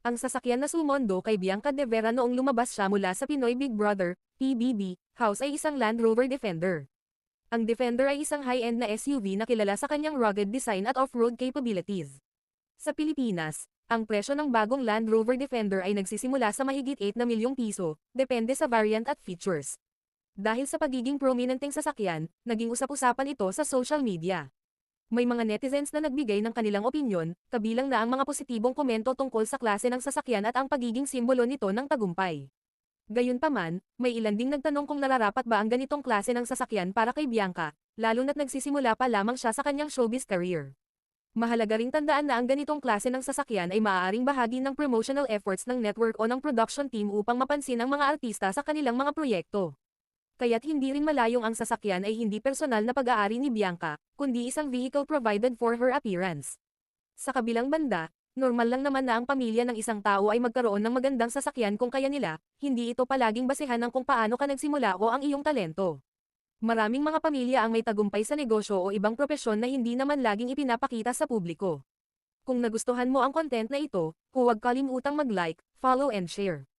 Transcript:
Ang sasakyan na sumundo kay Bianca De Vera noong lumabas siya mula sa Pinoy Big Brother, PBB, house ay isang Land Rover Defender. Ang Defender ay isang high-end na SUV na kilala sa kanyang rugged design at off-road capabilities. Sa Pilipinas, ang presyo ng bagong Land Rover Defender ay nagsisimula sa mahigit 8 na milyong piso, depende sa variant at features. Dahil sa pagiging prominenteng sasakyan, naging usap-usapan ito sa social media. May mga netizens na nagbigay ng kanilang opinyon, kabilang na ang mga positibong komento tungkol sa klase ng sasakyan at ang pagiging simbolo nito ng tagumpay. Gayunpaman, may ilan ding nagtanong kung nararapat ba ang ganitong klase ng sasakyan para kay Bianca, lalo na't nagsisimula pa lamang siya sa kanyang showbiz career. Mahalaga ring tandaan na ang ganitong klase ng sasakyan ay maaaring bahagi ng promotional efforts ng network o ng production team upang mapansin ang mga artista sa kanilang mga proyekto. Kaya't hindi rin malayong ang sasakyan ay hindi personal na pag-aari ni Bianca, kundi isang vehicle provided for her appearance. Sa kabilang banda, normal lang naman na ang pamilya ng isang tao ay magkaroon ng magandang sasakyan kung kaya nila, hindi ito palaging basehan ng kung paano ka nagsimula o ang iyong talento. Maraming mga pamilya ang may tagumpay sa negosyo o ibang propesyon na hindi naman laging ipinapakita sa publiko. Kung nagustuhan mo ang content na ito, huwag kalimutang mag-like, follow and share.